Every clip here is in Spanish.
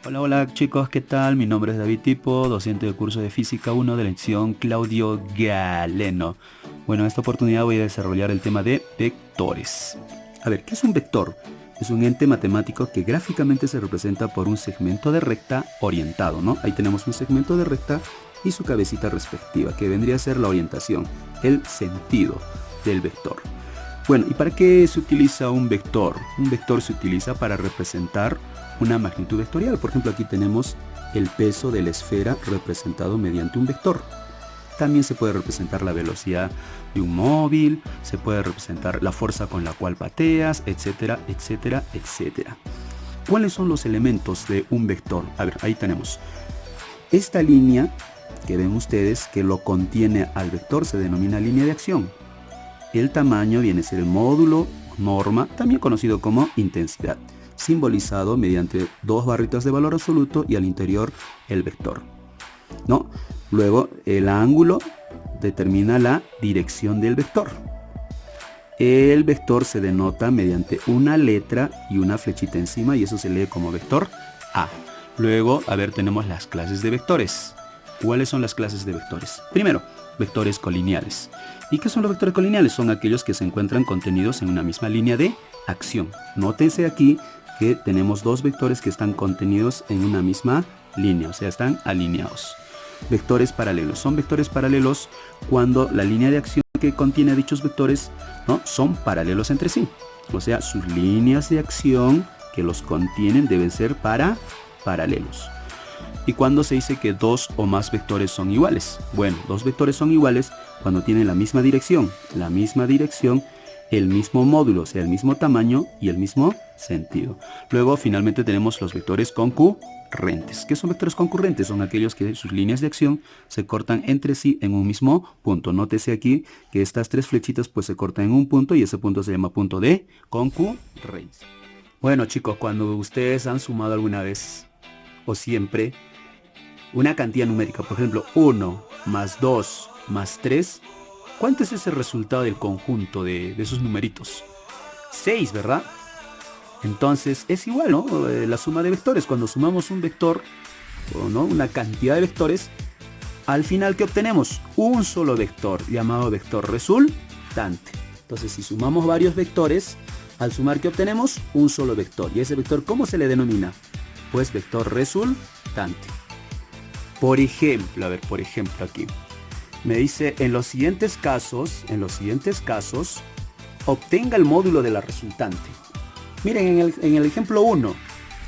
Hola, hola chicos, ¿qué tal? Mi nombre es David Tipo, docente del curso de Física 1 de la lección Claudio Galeno. Bueno, en esta oportunidad voy a desarrollar el tema de vectores. A ver, ¿qué es un vector? Es un ente matemático que gráficamente se representa por un segmento de recta orientado, ¿no? Ahí tenemos un segmento de recta y su cabecita respectiva, que vendría a ser la orientación, el sentido del vector. Bueno, ¿y para qué se utiliza un vector? Un vector se utiliza para representar una magnitud vectorial. Por ejemplo, aquí tenemos el peso de la esfera representado mediante un vector. También se puede representar la velocidad de un móvil, se puede representar la fuerza con la cual pateas, etcétera, etcétera, etcétera. ¿Cuáles son los elementos de un vector? A ver, ahí tenemos. Esta línea que ven ustedes que lo contiene al vector se denomina línea de acción. El tamaño viene a ser el módulo, norma, también conocido como intensidad, simbolizado mediante dos barritas de valor absoluto y al interior el vector, ¿no? Luego el ángulo determina la dirección del vector. El vector se denota mediante una letra y una flechita encima y eso se lee como vector A. Luego, a ver, tenemos las clases de vectores. ¿Cuáles son las clases de vectores? Primero, vectores colineales. ¿Y qué son los vectores colineales? Son aquellos que se encuentran contenidos en una misma línea de acción. Nótense aquí que tenemos dos vectores que están contenidos en una misma línea, o sea, están alineados. Vectores paralelos. Son vectores paralelos cuando la línea de acción que contiene dichos vectores, ¿no?, son paralelos entre sí. O sea, sus líneas de acción que los contienen deben ser paralelos. ¿Y cuándo se dice que dos o más vectores son iguales? Bueno, dos vectores son iguales cuando tienen la misma dirección, el mismo módulo, o sea, el mismo tamaño y el mismo sentido. Luego, finalmente, tenemos los vectores concurrentes. ¿Qué son vectores concurrentes? Son aquellos que sus líneas de acción se cortan entre sí en un mismo punto. Nótese aquí que estas tres flechitas pues se cortan en un punto y ese punto se llama punto de concurrencia. Bueno, chicos, cuando ustedes han sumado alguna vez o siempre una cantidad numérica, por ejemplo, 1 más 2 más 3, ¿cuánto es ese resultado del conjunto de esos numeritos? 6, ¿verdad? Entonces es igual, ¿no? La suma de vectores. Cuando sumamos un vector, ¿no?, una cantidad de vectores, al final, ¿qué obtenemos? Un solo vector, llamado vector resultante. Entonces, si sumamos varios vectores, al sumar, ¿qué obtenemos? Un solo vector. ¿Y ese vector cómo se le denomina? Pues vector resultante. Por ejemplo, a ver, por ejemplo aquí. Me dice, en los siguientes casos, obtenga el módulo de la resultante. Miren, en el ejemplo 1,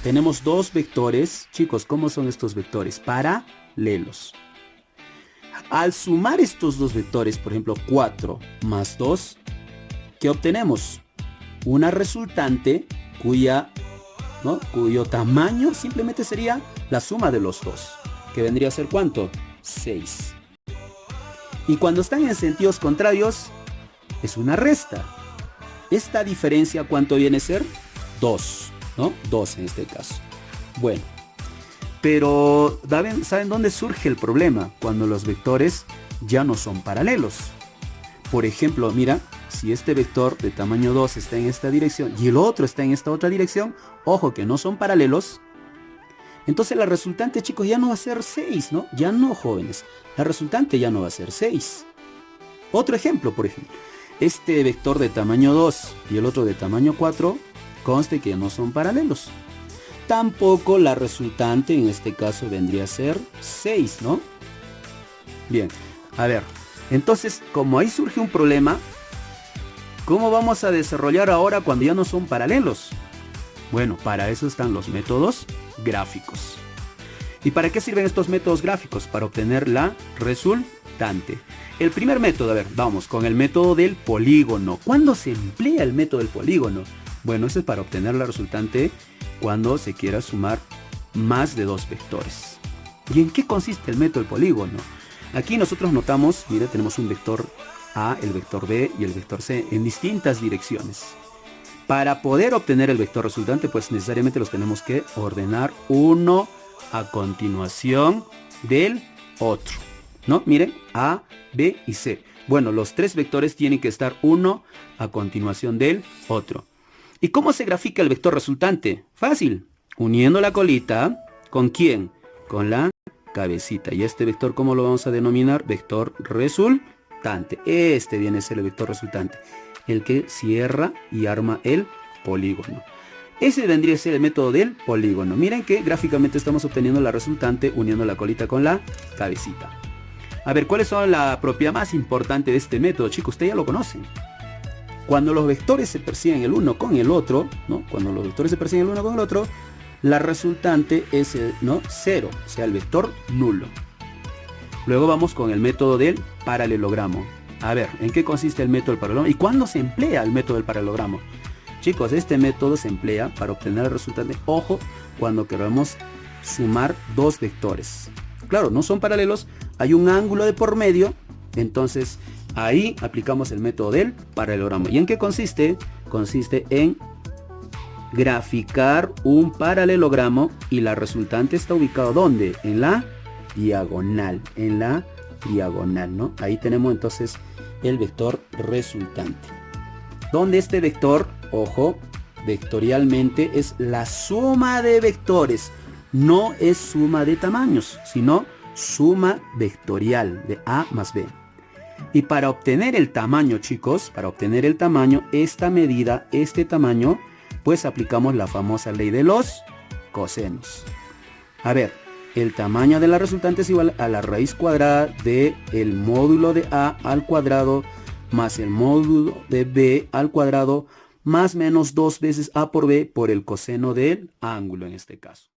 tenemos dos vectores. Chicos, ¿cómo son estos vectores? Paralelos. Al sumar estos dos vectores, por ejemplo, 4 más 2, ¿qué obtenemos? Una resultante cuyo tamaño simplemente sería la suma de los dos, que vendría a ser ¿cuánto? 6. Y cuando están en sentidos contrarios, es una resta. Esta diferencia, ¿cuánto viene a ser? 2, ¿no? 2 en este caso. Bueno, pero ¿saben dónde surge el problema? Cuando los vectores ya no son paralelos. Por ejemplo, mira, si este vector de tamaño 2 está en esta dirección y el otro está en esta otra dirección, ojo que no son paralelos, entonces la resultante, chicos, ya no va a ser 6, ¿no? Ya no, jóvenes. La resultante ya no va a ser 6. Otro ejemplo, por ejemplo. Este vector de tamaño 2 y el otro de tamaño 4, conste que no son paralelos. Tampoco la resultante en este caso vendría a ser 6, ¿no? Bien, a ver. Entonces, como ahí surge un problema, ¿cómo vamos a desarrollar ahora cuando ya no son paralelos? Bueno, para eso están los métodos gráficos. ¿Y para qué sirven estos métodos gráficos? Para obtener la resultante. El primer método, a ver, vamos con el método del polígono. ¿Cuándo se emplea el método del polígono? Bueno, eso es para obtener la resultante cuando se quiera sumar más de dos vectores. ¿Y en qué consiste el método del polígono? Aquí nosotros notamos, mira, tenemos un vector A, el vector B y el vector C en distintas direcciones. Para poder obtener el vector resultante, pues necesariamente los tenemos que ordenar uno a continuación del otro, ¿no? Miren, A, B y C. Bueno, los tres vectores tienen que estar uno a continuación del otro. ¿Y cómo se grafica el vector resultante? Fácil. Uniendo la colita, ¿Con quién? Con la cabecita. ¿Y este vector cómo lo vamos a denominar? Vector resultante. Este viene a ser el vector resultante, el que cierra y arma el polígono. Ese vendría a ser el método del polígono. Miren que gráficamente estamos obteniendo la resultante uniendo la colita con la cabecita. A ver, ¿cuáles son la propiedad más importante de este método? Chicos, ustedes ya lo conocen. Cuando los vectores se persiguen el uno con el otro, ¿no? Cuando los vectores se persiguen el uno con el otro, la resultante es cero, o sea, el vector nulo. Luego vamos con el método del paralelogramo. A ver, ¿en qué consiste el método del paralelogramo? ¿Y cuándo se emplea el método del paralelogramo? Chicos, este método se emplea para obtener el resultante, ojo, cuando queremos sumar dos vectores. Claro, no son paralelos, hay un ángulo de por medio, entonces ahí aplicamos el método del paralelogramo. ¿Y en qué consiste? Consiste en graficar un paralelogramo y la resultante está ubicada ¿dónde? En la diagonal, ¿no? Ahí tenemos entonces el vector resultante. Donde este vector, ojo, vectorialmente es la suma de vectores, no es suma de tamaños, sino suma vectorial de A más B. Y para obtener el tamaño, chicos, para obtener el tamaño, esta medida, este tamaño, pues aplicamos la famosa ley de los cosenos. A ver, el tamaño de la resultante es igual a la raíz cuadrada del módulo de A al cuadrado más el módulo de B al cuadrado más menos 2 veces A por B por el coseno del ángulo en este caso.